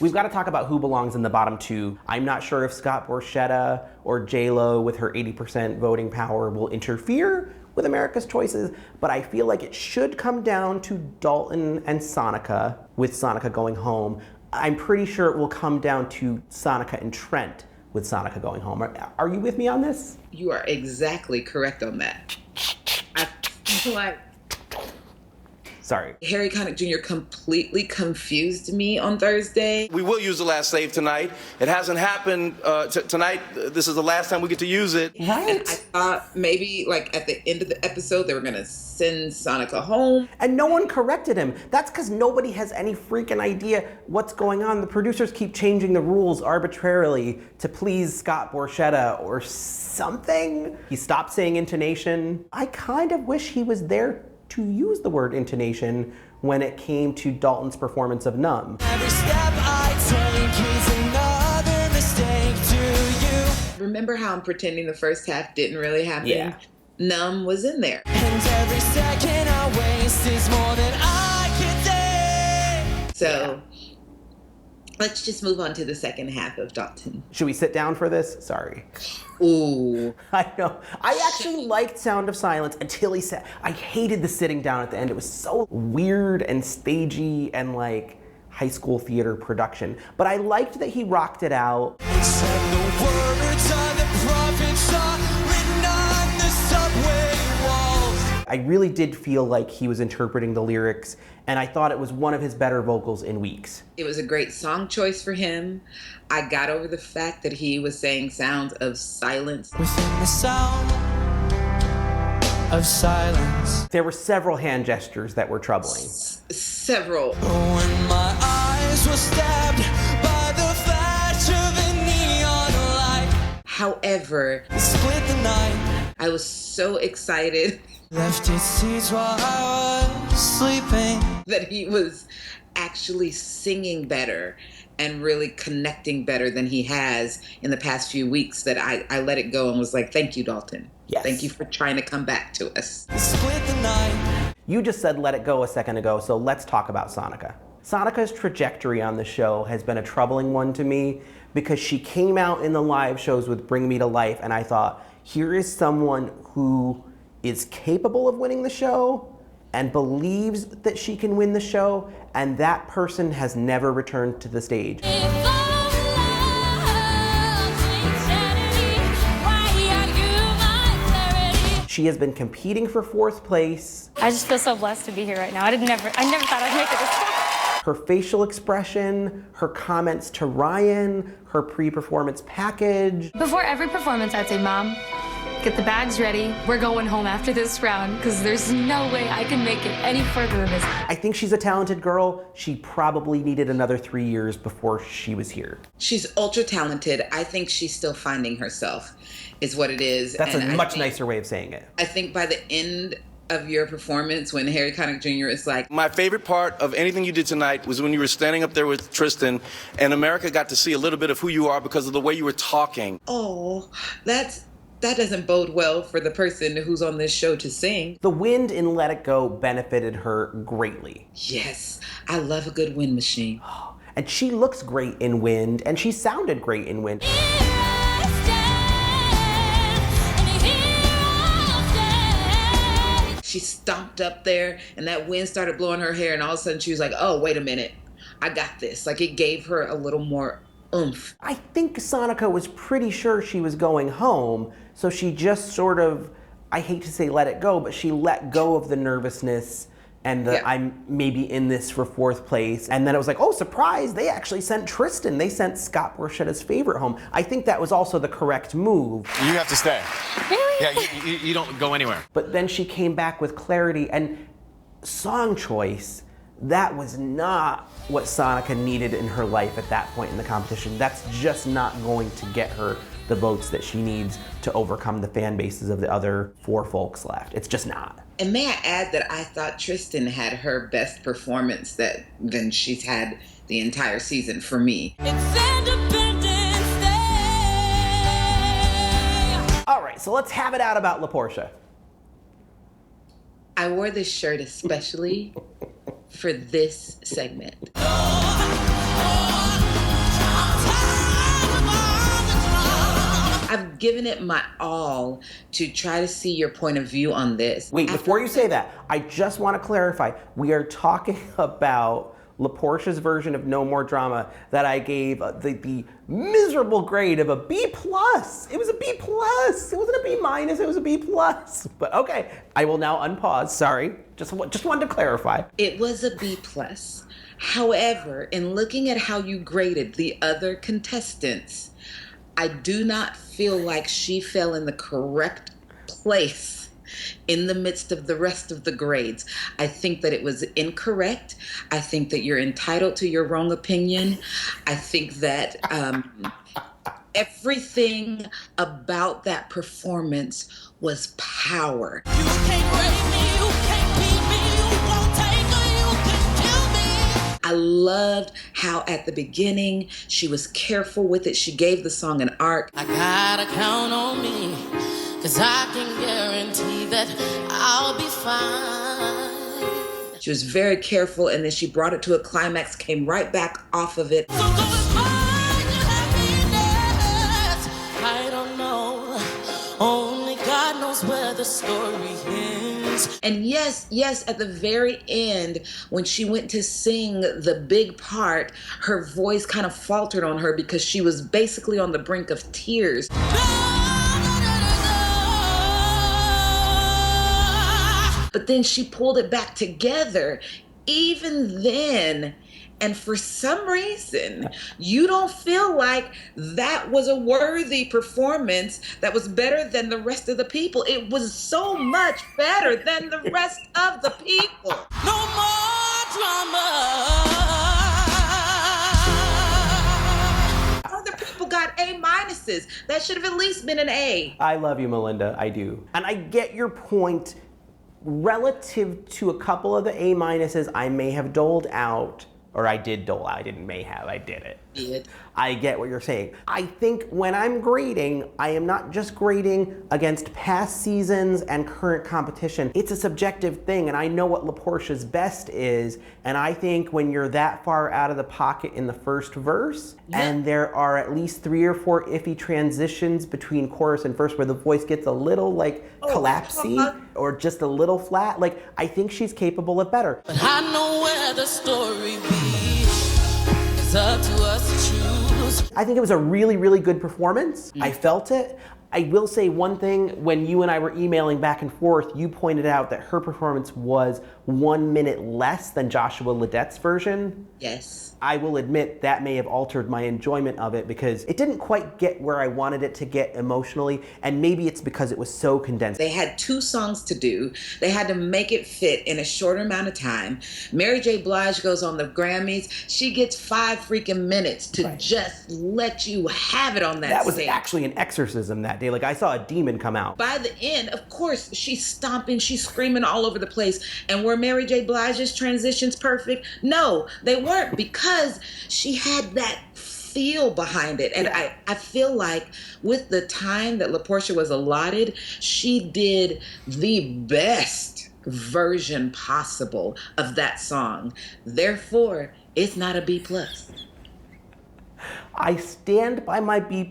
We've got to talk about who belongs in the bottom two. I'm not sure if Scott Borchetta or J-Lo with her 80% voting power will interfere with America's choices, but I feel like it should come down to Dalton and Sonica, with Sonica going home. I'm pretty sure it will come down to Sonica and Trent, with Sonica going home. Are you with me on this? You are exactly correct on that. I feel like Sorry. Harry Connick Jr. completely confused me on Thursday. We will use the last save tonight. It hasn't happened tonight. This is the last time we get to use it. Right? And I thought maybe like at the end of the episode they were gonna send Sonica home. And no one corrected him. That's because nobody has any freaking idea what's going on. The producers keep changing the rules arbitrarily to please Scott Borchetta or something. He stopped saying intonation. I kind of wish he was there to use the word intonation when it came to Dalton's performance of Numb. Every step I take is another mistake to you. Remember how I'm pretending the first half didn't really happen? Yeah. Numb was in there. And every second I waste is more than I can take. So let's just move on to the second half of Dalton. Should we sit down for this? Sorry. Ooh. I know. I actually liked Sound of Silence until he said, I hated the sitting down at the end. It was so weird and stagey and like high school theater production. But I liked that he rocked it out. Except the words of the prophets are written on the subway walls. I really did feel like he was interpreting the lyrics, and I thought it was one of his better vocals in weeks. It was a great song choice for him. I got over the fact that he was saying sounds of silence. Within the sound of silence. There were several hand gestures that were troubling. Several. When my eyes were stabbed by the flash of a neon light. However, Split the night. I was so excited Left its seeds while I was sleeping. that he was actually singing better and really connecting better than he has in the past few weeks, that I let it go and was like, thank you, Dalton. Yes. Thank you for trying to come back to us. Split the night. You just said let it go a second ago, so let's talk about Sonica. Sonica's trajectory on the show has been a troubling one to me because she came out in the live shows with Bring Me to Life, and I thought, here is someone who is capable of winning the show and believes that she can win the show, and that person has never returned to the stage. She has been competing for fourth place. I just feel so blessed to be here right now. I never thought I'd make it this far. Her facial expression, her comments to Ryan, her pre-performance package. Before every performance, I'd say, Mom, get the bags ready. We're going home after this round because there's no way I can make it any further than this. I think she's a talented girl. She probably needed another 3 years before she was here. She's ultra talented. I think she's still finding herself, is what it is. That's And a much nicer way of saying it. I think by the end of your performance, when Harry Connick Jr. is like, My favorite part of anything you did tonight was when you were standing up there with Tristan, and America got to see a little bit of who you are because of the way you were talking. oh, that doesn't bode well for the person who's on this show to sing. The wind in Let It Go benefited her greatly. Yes, I love a good wind machine. And she looks great in Wind, and she sounded great in Wind. She stomped up there and that wind started blowing her hair, and all of a sudden she was like, oh, wait a minute, I got this. Like, it gave her a little more oomph. I think Sonica was pretty sure she was going home, so she just sort of, I hate to say let it go, but she let go of the nervousness and Yeah. I'm maybe in this for fourth place. And then it was like, oh, surprise, they actually sent Tristan. They sent Scott Borchetta's favorite home. I think that was also the correct move. You have to stay. Really? Yeah, you don't go anywhere. But then she came back with clarity and song choice. That was not what Sonica needed in her life at that point in the competition. That's just not going to get her the votes that she needs to overcome the fan bases of the other four folks left. It's just not. And may I add that I thought Tristan had her best performance than she's had the entire season for me. It's Independence Day. All right, so let's have it out about LaPortia. I wore this shirt especially for this segment. Oh, I've given it my all to try to see your point of view on this. Wait, before you say that, I just want to clarify. We are talking about LaPortia's version of No More Drama that I gave the miserable grade of a B+. It was a B+. It wasn't a B-, it was a B+. But okay, I will now unpause. Sorry. Just wanted to clarify. It was a B+. However, in looking at how you graded the other contestants, I do not feel like she fell in the correct place in the midst of the rest of the grades. I think that it was incorrect. I think that you're entitled to your wrong opinion. I think that everything about that performance was power. You can't break me, you can't beat me, you won't take her, you can kill me. I loved how at the beginning she was careful with it. She gave the song an arc. I gotta count on me, 'cause I can guarantee that I'll be fine. She was very careful, and then she brought it to a climax, came right back off of it. So go and find your happiness. I don't know, only God knows where the story ends. And yes, at the very end, when she went to sing the big part, her voice kind of faltered on her because she was basically on the brink of tears. But then she pulled it back together, even then. And for some reason, you don't feel like that was a worthy performance that was better than the rest of the people. It was so much better than the rest of the people. No more drama. Other people got A-minuses. That should have at least been an A. I love you, Melinda. I do. And I get your point. Relative to a couple of the A-minuses I may have doled out, or I did dole out, I didn't may have, I did it. Did. I get what you're saying. I think when I'm grading, I am not just grading against past seasons and current competition. It's a subjective thing, and I know what LaPortia's best is, and I think when you're that far out of the pocket in the first verse, and there are at least 3 or 4 iffy transitions between chorus and verse where the voice gets a little collapsy or just a little flat, I think she's capable of better. But I know where the story be. It's up to us to choose. I think it was a really, really good performance. I felt it. I will say one thing, when you and I were emailing back and forth, you pointed out that her performance was 1 minute less than Joshua Ledette's version. Yes. I will admit that may have altered my enjoyment of it because it didn't quite get where I wanted it to get emotionally, and maybe it's because it was so condensed. They had 2 songs to do. They had to make it fit in a shorter amount of time. Mary J. Blige goes on the Grammys. She gets 5 freaking minutes to just let you have it on that That was stage. actually an exorcism that day. I saw a demon come out. By the end, of course, she's stomping, she's screaming all over the place. And were Mary J. Blige's transitions perfect? No, they weren't, because she had that feel behind it. And I feel like with the time that LaPortia was allotted, she did the best version possible of that song. Therefore, it's not a B+. I stand by my B+.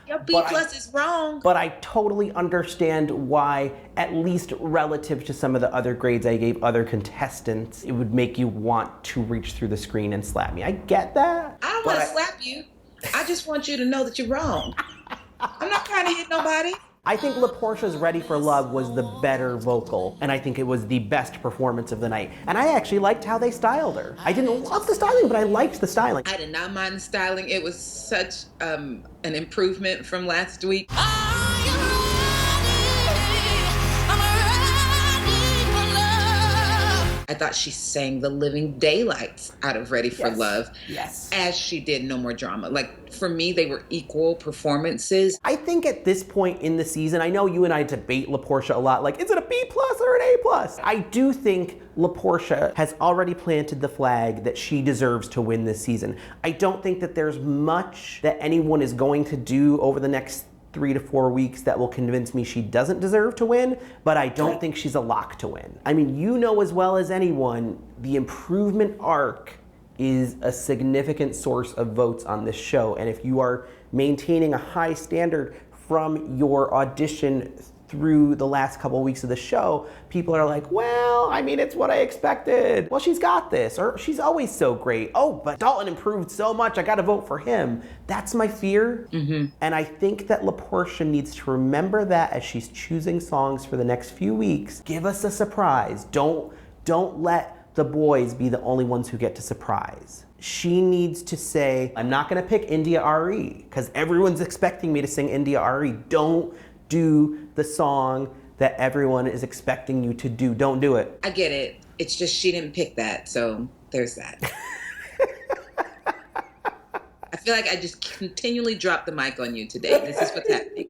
Your B+ is wrong. But I totally understand why, at least relative to some of the other grades I gave other contestants, it would make you want to reach through the screen and slap me. I get that. I don't want to slap you. I just want you to know that you're wrong. I'm not trying to hit nobody. I think LaPortia's Ready for Love was the better vocal, and I think it was the best performance of the night. And I actually liked how they styled her. I didn't love the styling, but I liked the styling. I did not mind the styling. It was such an improvement from last week. I thought she sang the living daylights out of Ready for Love. Yes. As she did No More Drama. For me, they were equal performances. I think at this point in the season, I know you and I debate LaPortia a lot, is it a B+ or an A+? I do think LaPortia has already planted the flag that she deserves to win this season. I don't think that there's much that anyone is going to do over the next 3 to 4 weeks that will convince me she doesn't deserve to win, but I don't think she's a lock to win. I mean, you know as well as anyone, the improvement arc is a significant source of votes on this show, and if you are maintaining a high standard from your audition through the last couple of weeks of the show, people are like, well, I mean, it's what I expected. Well, she's got this, or she's always so great. Oh, but Dalton improved so much, I gotta vote for him. That's my fear. And I think that LaPortia needs to remember that as she's choosing songs for the next few weeks. Give us a surprise. Don't let the boys be the only ones who get to surprise. She needs to say, I'm not gonna pick India RE, because everyone's expecting me to sing India RE. Don't do the song that everyone is expecting you to do. Don't do it. I get it. It's just she didn't pick that, so there's that. I feel like I just continually drop the mic on you today. This is what's happening.